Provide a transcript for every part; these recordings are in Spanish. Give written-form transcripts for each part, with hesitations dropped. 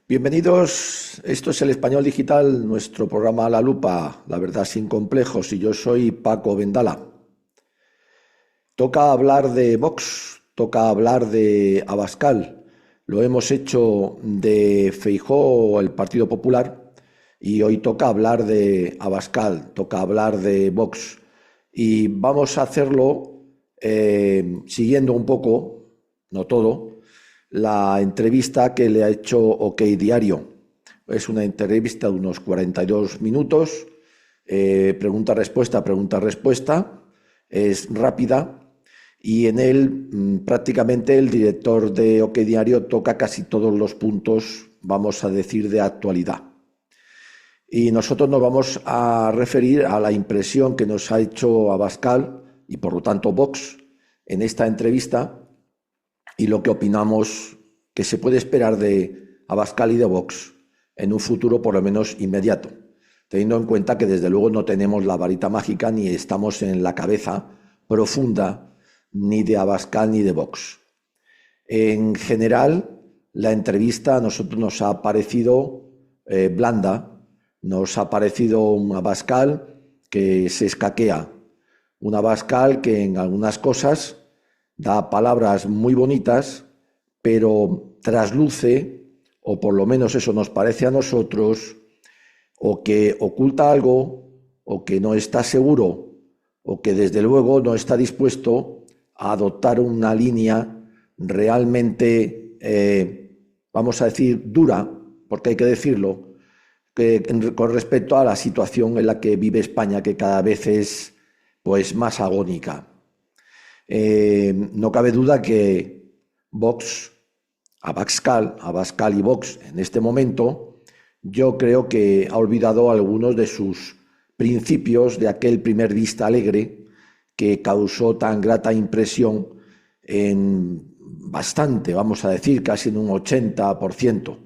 Bienvenidos, esto es El Español Digital, nuestro programa a la lupa, la verdad sin complejos, y yo soy Paco Vendala. Toca hablar de Vox, toca hablar de Abascal. Lo hemos hecho de Feijóo, el Partido Popular, y hoy toca hablar de Abascal, toca hablar de Vox. Y vamos a hacerlo siguiendo un poco, no todo, la entrevista que le ha hecho OK Diario. Es una entrevista de unos 42 minutos, pregunta-respuesta, pregunta-respuesta, es rápida y en él prácticamente el director de OK Diario toca casi todos los puntos, vamos a decir, de actualidad. Y nosotros nos vamos a referir a la impresión que nos ha hecho Abascal y por lo tanto Vox en esta entrevista y lo que opinamos que se puede esperar de Abascal y de Vox en un futuro por lo menos inmediato, teniendo en cuenta que desde luego no tenemos la varita mágica ni estamos en la cabeza profunda ni de Abascal ni de Vox. En general, la entrevista a nosotros nos ha parecido blanda, nos ha parecido un Abascal que se escaquea, un Abascal que en algunas cosas da palabras muy bonitas, pero trasluce, o por lo menos eso nos parece a nosotros, o que oculta algo, o que no está seguro, o que desde luego no está dispuesto a adoptar una línea realmente, vamos a decir, dura, porque hay que decirlo, con respecto a la situación en la que vive España, que cada vez es pues, más agónica. No cabe duda que Vox, Abascal y Vox en este momento, yo creo que ha olvidado algunos de sus principios de aquel primer Vista Alegre que causó tan grata impresión en bastante, vamos a decir, casi en un 80%.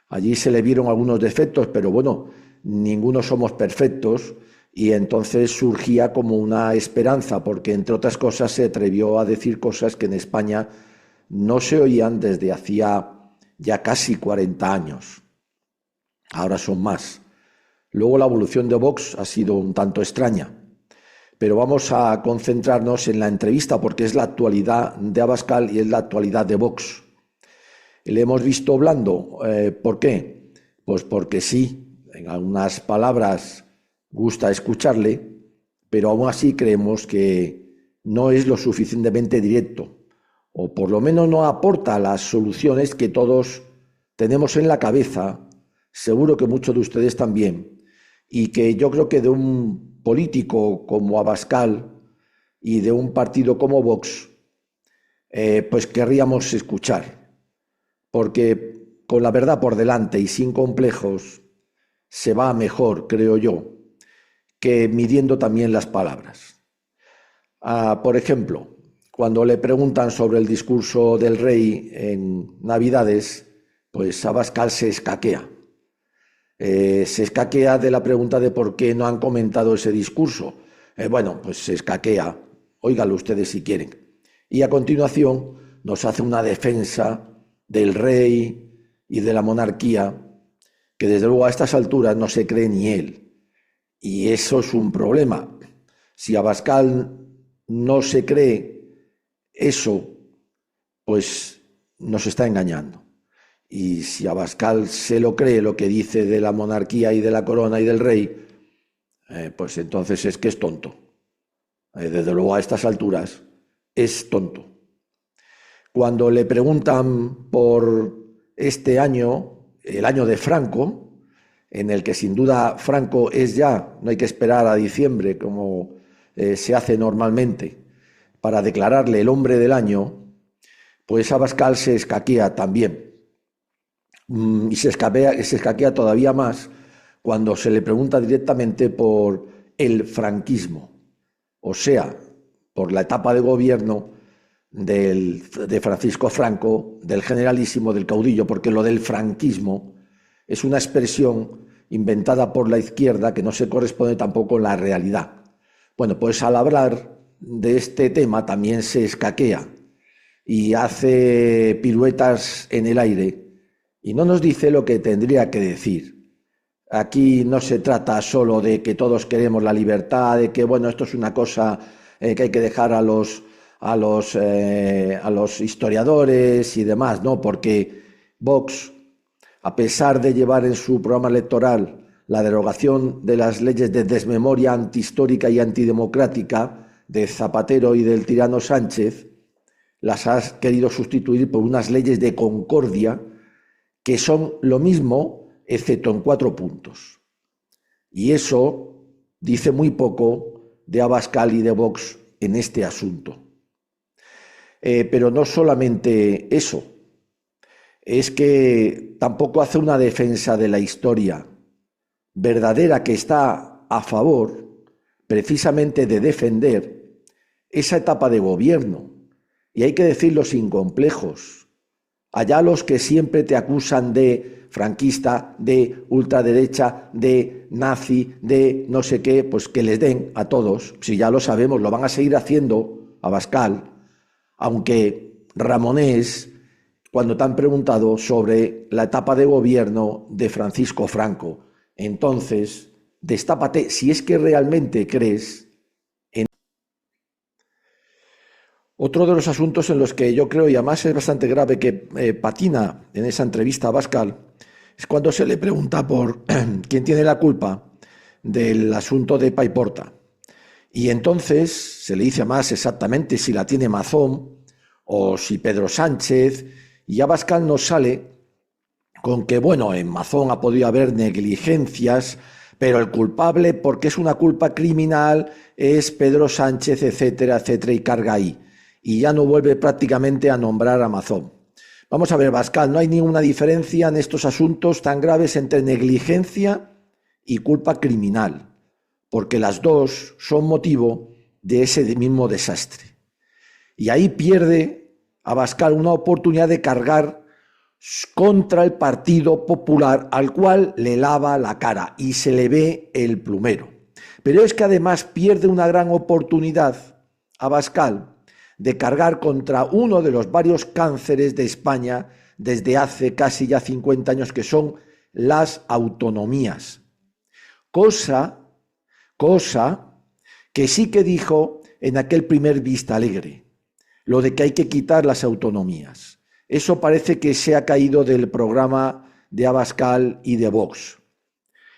Allí se le vieron algunos defectos, pero bueno, ninguno somos perfectos y entonces surgía como una esperanza, porque entre otras cosas se atrevió a decir cosas que en España no se oían desde hacía ya casi 40 años. Ahora son más. Luego la evolución de Vox ha sido un tanto extraña, pero vamos a concentrarnos en la entrevista porque es la actualidad de Abascal y es la actualidad de Vox. Le hemos visto blando. ¿Por qué? Pues porque sí, en algunas palabras gusta escucharle, pero aún así creemos que no es lo suficientemente directo, o por lo menos no aporta las soluciones que todos tenemos en la cabeza, seguro que muchos de ustedes también, y que yo creo que de un político como Abascal y de un partido como Vox, pues querríamos escuchar. Porque con la verdad por delante y sin complejos se va mejor, creo yo, que midiendo también las palabras. Por ejemplo, cuando le preguntan sobre el discurso del rey en Navidades, pues Abascal se escaquea. Se escaquea de la pregunta de por qué no han comentado ese discurso. Bueno, pues se escaquea, óigalo ustedes si quieren. Y a continuación nos hace una defensa del rey y de la monarquía, que desde luego a estas alturas no se cree ni él. Y eso es un problema. Si Abascal no se cree eso, pues nos está engañando. Y si Abascal se lo cree lo que dice de la monarquía y de la corona y del rey, pues entonces es que es tonto. Desde luego a estas alturas es tonto. Cuando le preguntan por este año, el año de Franco, en el que sin duda Franco es ya, no hay que esperar a diciembre como se hace normalmente, para declararle el hombre del año, pues Abascal se escaquea también. Y se escaquea todavía más cuando se le pregunta directamente por el franquismo, o sea, por la etapa de gobierno de Francisco Franco, del generalísimo, del caudillo, porque lo del franquismo es una expresión inventada por la izquierda que no se corresponde tampoco con la realidad. Bueno, pues al hablar de este tema también se escaquea y hace piruetas en el aire y no nos dice lo que tendría que decir. Aquí no se trata solo de que todos queremos la libertad, de que bueno, esto es una cosa que hay que dejar a los historiadores y demás, ¿no? Porque Vox, a pesar de llevar en su programa electoral la derogación de las leyes de desmemoria antihistórica y antidemocrática de Zapatero y del tirano Sánchez, las ha querido sustituir por unas leyes de concordia que son lo mismo, excepto en 4 puntos. Y eso dice muy poco de Abascal y de Vox en este asunto. Pero no solamente eso, es que tampoco hace una defensa de la historia verdadera que está a favor precisamente de defender esa etapa de gobierno. Y hay que decirlo sin complejos. Allá los que siempre te acusan de franquista, de ultraderecha, de nazi, de no sé qué, pues que les den a todos, si ya lo sabemos, lo van a seguir haciendo Abascal, aunque Ramonés, cuando te han preguntado sobre la etapa de gobierno de Francisco Franco, entonces, destápate si es que realmente crees en... Otro de los asuntos en los que yo creo, y además es bastante grave, que patina en esa entrevista a Abascal, es cuando se le pregunta por quién tiene la culpa del asunto de Paiporta. Y entonces se le dice más exactamente si la tiene Mazón o si Pedro Sánchez, y Abascal nos sale con que, bueno, en Mazón ha podido haber negligencias, pero el culpable, porque es una culpa criminal, es Pedro Sánchez, etcétera, etcétera, y carga ahí. Y ya no vuelve prácticamente a nombrar a Mazón. Vamos a ver, Abascal, no hay ninguna diferencia en estos asuntos tan graves entre negligencia y culpa criminal, porque las dos son motivo de ese mismo desastre. Y ahí pierde Abascal una oportunidad de cargar contra el Partido Popular, al cual le lava la cara y se le ve el plumero. Pero es que además pierde una gran oportunidad Abascal de cargar contra uno de los varios cánceres de España desde hace casi ya 50 años, que son las autonomías. Cosa que sí que dijo en aquel primer Vista Alegre, lo de que hay que quitar las autonomías. Eso parece que se ha caído del programa de Abascal y de Vox.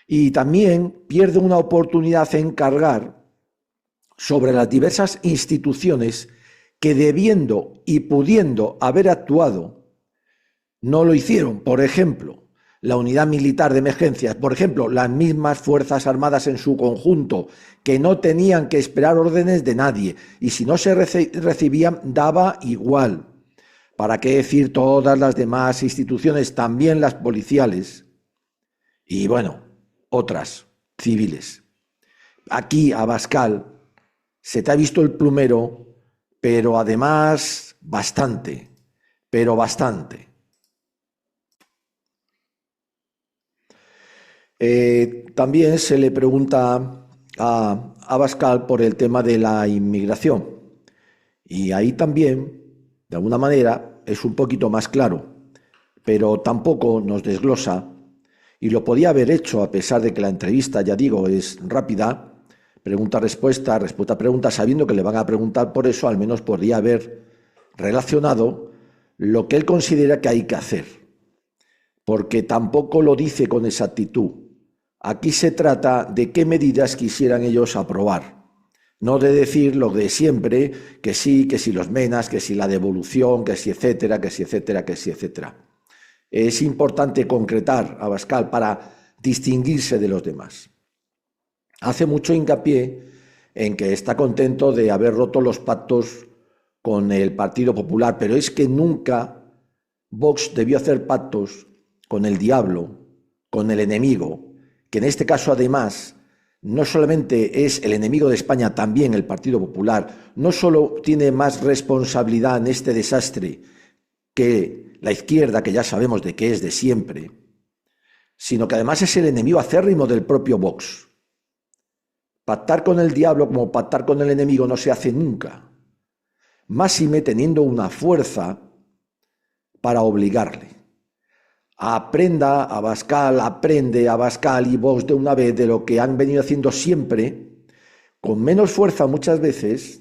Y también pierde una oportunidad en cargar sobre las diversas instituciones que, debiendo y pudiendo haber actuado, no lo hicieron. Por ejemplo, la Unidad Militar de Emergencias, por ejemplo, las mismas Fuerzas Armadas en su conjunto, que no tenían que esperar órdenes de nadie, y si no se recibían, daba igual. ¿Para qué decir todas las demás instituciones, también las policiales? Y bueno, otras civiles. Aquí, Abascal, se te ha visto el plumero, pero además bastante, pero bastante. También se le pregunta a Abascal por el tema de la inmigración. Y ahí también, de alguna manera, es un poquito más claro, pero tampoco nos desglosa, y lo podía haber hecho a pesar de que la entrevista, ya digo, es rápida, pregunta-respuesta, respuesta-pregunta, sabiendo que le van a preguntar por eso, al menos podría haber relacionado lo que él considera que hay que hacer, porque tampoco lo dice con exactitud. Aquí se trata de qué medidas quisieran ellos aprobar. No de decir lo de siempre, que sí, que si los menas, que si la devolución, que si etcétera, que si etcétera, que si etcétera. Es importante concretar, Abascal, para distinguirse de los demás. Hace mucho hincapié en que está contento de haber roto los pactos con el Partido Popular, pero es que nunca Vox debió hacer pactos con el diablo, con el enemigo, que en este caso además no solamente es el enemigo de España, también el Partido Popular, no solo tiene más responsabilidad en este desastre que la izquierda, que ya sabemos de qué es de siempre, sino que además es el enemigo acérrimo del propio Vox. Pactar con el diablo como pactar con el enemigo no se hace nunca, máxime teniendo una fuerza para obligarle. aprende Abascal y Vox de una vez de lo que han venido haciendo siempre, con menos fuerza muchas veces,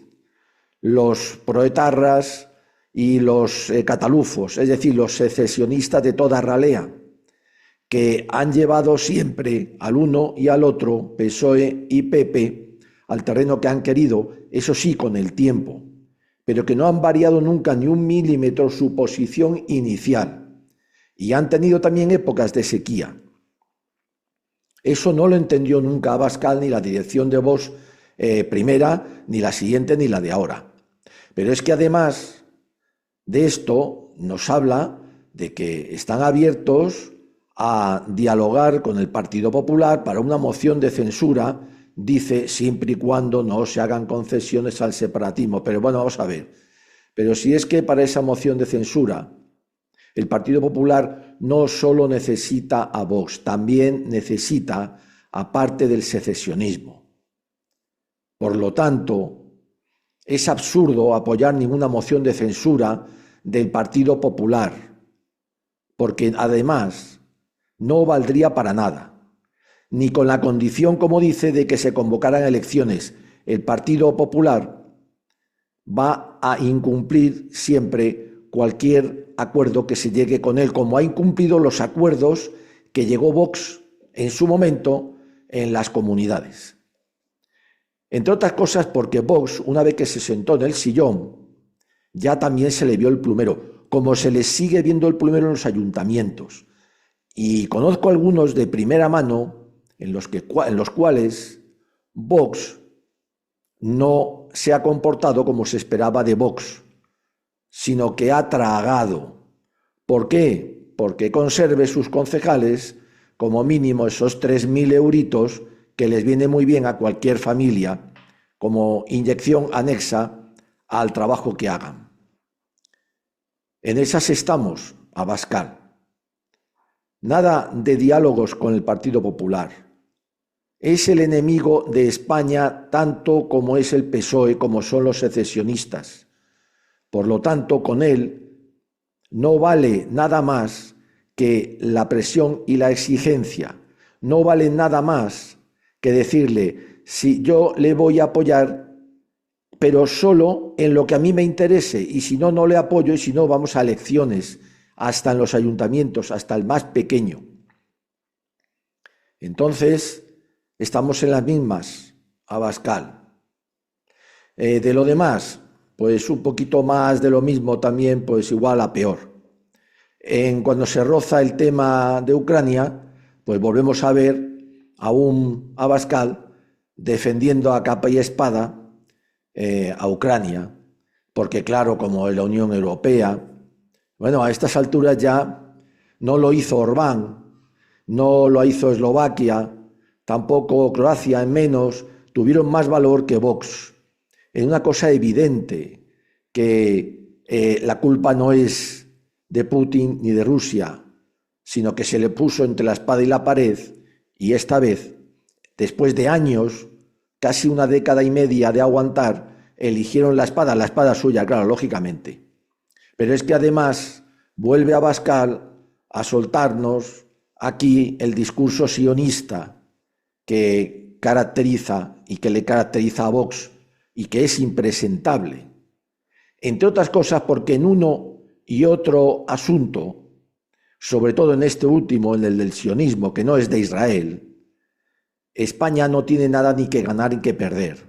los proetarras y los catalufos, es decir, los secesionistas de toda ralea, que han llevado siempre al uno y al otro, PSOE y PP, al terreno que han querido, eso sí, con el tiempo, pero que no han variado nunca ni un milímetro su posición inicial. Y han tenido también épocas de sequía. Eso no lo entendió nunca Abascal ni la dirección de Vox primera, ni la siguiente, ni la de ahora. Pero es que además de esto nos habla de que están abiertos a dialogar con el Partido Popular para una moción de censura, dice, siempre y cuando no se hagan concesiones al separatismo. Pero bueno, vamos a ver. Pero si es que para esa moción de censura el Partido Popular no solo necesita a Vox, también necesita a parte del secesionismo. Por lo tanto, es absurdo apoyar ninguna moción de censura del Partido Popular, porque además no valdría para nada, ni con la condición, como dice, de que se convocaran elecciones. El Partido Popular va a incumplir siempre cualquier acuerdo que se llegue con él, como ha incumplido los acuerdos que llegó Vox en su momento en las comunidades. Entre otras cosas porque Vox, una vez que se sentó en el sillón, ya también se le vio el plumero, como se le sigue viendo el plumero en los ayuntamientos. Y conozco algunos de primera mano en los cuales Vox no se ha comportado como se esperaba de Vox, sino que ha tragado. ¿Por qué? Porque conserve sus concejales, como mínimo esos 3.000 euritos que les viene muy bien a cualquier familia como inyección anexa al trabajo que hagan. En esas estamos, Abascal. Nada de diálogos con el Partido Popular. Es el enemigo de España tanto como es el PSOE, como son los secesionistas. Por lo tanto, con él no vale nada más que la presión y la exigencia. No vale nada más que decirle, si yo le voy a apoyar, pero solo en lo que a mí me interese, y si no, no le apoyo, y si no, vamos a elecciones, hasta en los ayuntamientos, hasta el más pequeño. Entonces, estamos en las mismas, Abascal. De lo demás, pues un poquito más de lo mismo también, pues igual a peor. Cuando se roza el tema de Ucrania, pues volvemos a ver a un Abascal defendiendo a capa y espada a Ucrania, porque claro, como la Unión Europea, bueno, a estas alturas ya no lo hizo Orbán, no lo hizo Eslovaquia, tampoco Croacia, en menos, tuvieron más valor que Vox. Es una cosa evidente que la culpa no es de Putin ni de Rusia, sino que se le puso entre la espada y la pared, y esta vez, después de años, casi una década y media de aguantar, eligieron la espada suya, claro, lógicamente. Pero es que además vuelve Abascal a soltarnos aquí el discurso sionista que caracteriza y que le caracteriza a Vox y que es impresentable. Entre otras cosas porque en uno y otro asunto, sobre todo en este último, en el del sionismo, que no es de Israel, España no tiene nada ni que ganar ni que perder.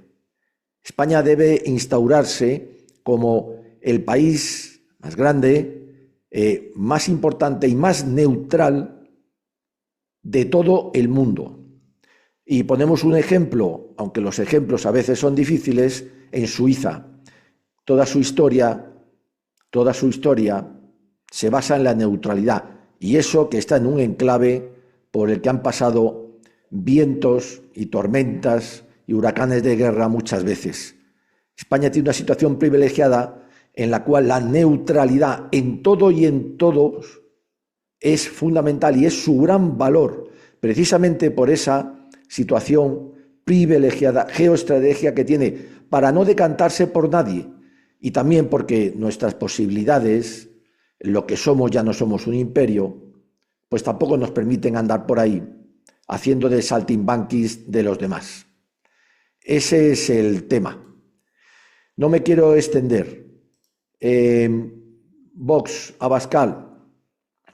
España debe instaurarse como el país más grande, más importante y más neutral de todo el mundo. Y ponemos un ejemplo, aunque los ejemplos a veces son difíciles, en Suiza. Toda su historia se basa en la neutralidad, y eso que está en un enclave por el que han pasado vientos y tormentas y huracanes de guerra muchas veces. España tiene una situación privilegiada en la cual la neutralidad en todo y en todos es fundamental y es su gran valor, precisamente por esa situación privilegiada, geoestrategia que tiene, para no decantarse por nadie, y también porque nuestras posibilidades, lo que somos, ya no somos un imperio, pues tampoco nos permiten andar por ahí haciendo de saltimbanquis de los demás. Ese es el tema. No me quiero extender. Vox, Abascal,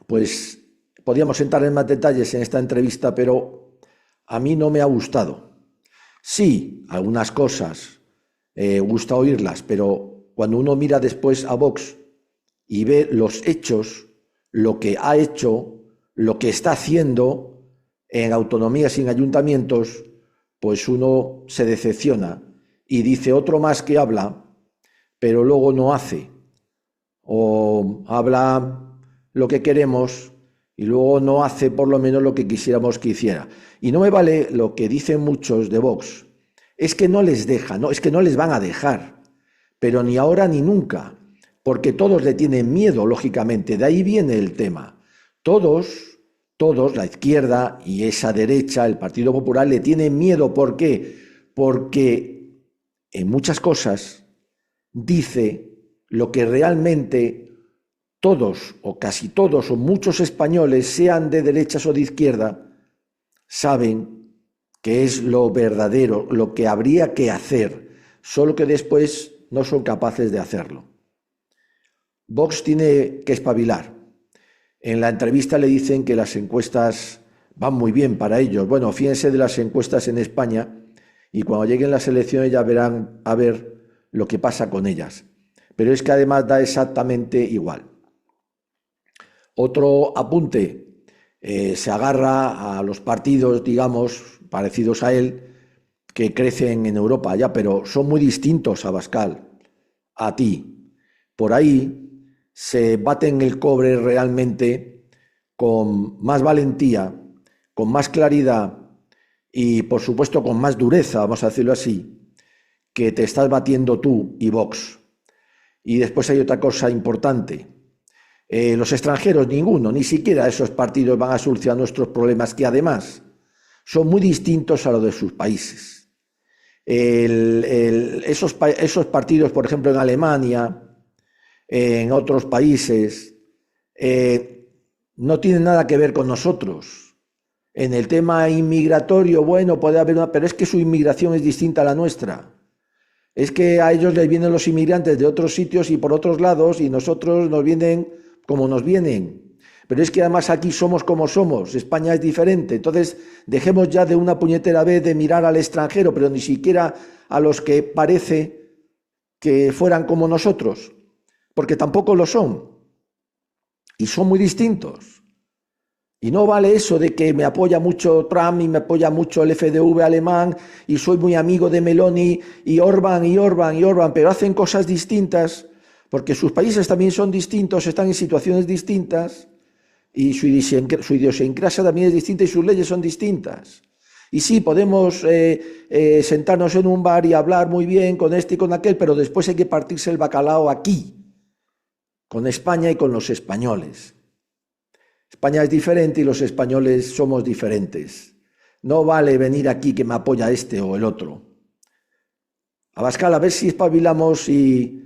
pues podríamos entrar en más detalles en esta entrevista, pero a mí no me ha gustado. Sí, algunas cosas gusta oírlas, pero cuando uno mira después a Vox y ve los hechos, lo que ha hecho, lo que está haciendo en autonomías y en ayuntamientos, pues uno se decepciona y dice otro más que habla, pero luego no hace, o habla lo que queremos y luego no hace por lo menos lo que quisiéramos que hiciera. Y no me vale lo que dicen muchos de Vox, es que no les deja, no, es que no les van a dejar, pero ni ahora ni nunca, porque todos le tienen miedo, lógicamente, de ahí viene el tema. Todos, la izquierda y esa derecha, el Partido Popular, le tienen miedo. ¿Por qué? Porque en muchas cosas dice lo que realmente todos o casi todos o muchos españoles, sean de derechas o de izquierda, saben que es lo verdadero, lo que habría que hacer, solo que después no son capaces de hacerlo. Vox tiene que espabilar. En la entrevista le dicen que las encuestas van muy bien para ellos. Bueno, fíjense de las encuestas en España y cuando lleguen las elecciones ya verán a ver lo que pasa con ellas. Pero es que además da exactamente igual. Otro apunte, se agarra a los partidos, digamos, parecidos a él, que crecen en Europa ya, pero son muy distintos, Abascal, a ti. Por ahí se baten el cobre realmente con más valentía, con más claridad y, por supuesto, con más dureza, vamos a decirlo así, que te estás batiendo tú y Vox. Y después hay otra cosa importante. Los extranjeros, ninguno, ni siquiera esos partidos van a solucionar nuestros problemas, que además son muy distintos a los de sus países. Esos partidos, por ejemplo, en Alemania, en otros países, no tienen nada que ver con nosotros. En el tema inmigratorio, bueno, puede haber una, pero es que su inmigración es distinta a la nuestra. Es que a ellos les vienen los inmigrantes de otros sitios y por otros lados, y nosotros nos vienen como nos vienen. Pero es que además aquí somos como somos, España es diferente. Entonces dejemos ya de una puñetera vez de mirar al extranjero, pero ni siquiera a los que parece que fueran como nosotros, porque tampoco lo son. Y son muy distintos. Y no vale eso de que me apoya mucho Trump y me apoya mucho el FDV alemán y soy muy amigo de Meloni y Orbán, pero hacen cosas distintas porque sus países también son distintos, están en situaciones distintas y su idiosincrasia también es distinta y sus leyes son distintas. Y sí, podemos sentarnos en un bar y hablar muy bien con este y con aquel, pero después hay que partirse el bacalao aquí, con España y con los españoles. España es diferente y los españoles somos diferentes. No vale venir aquí que me apoya este o el otro. Abascal, a ver si espabilamos y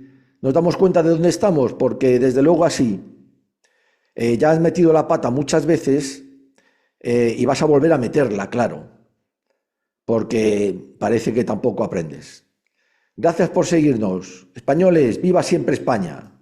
nos damos cuenta de dónde estamos, porque desde luego así ya has metido la pata muchas veces y vas a volver a meterla, claro, porque parece que tampoco aprendes. Gracias por seguirnos. Españoles, viva siempre España.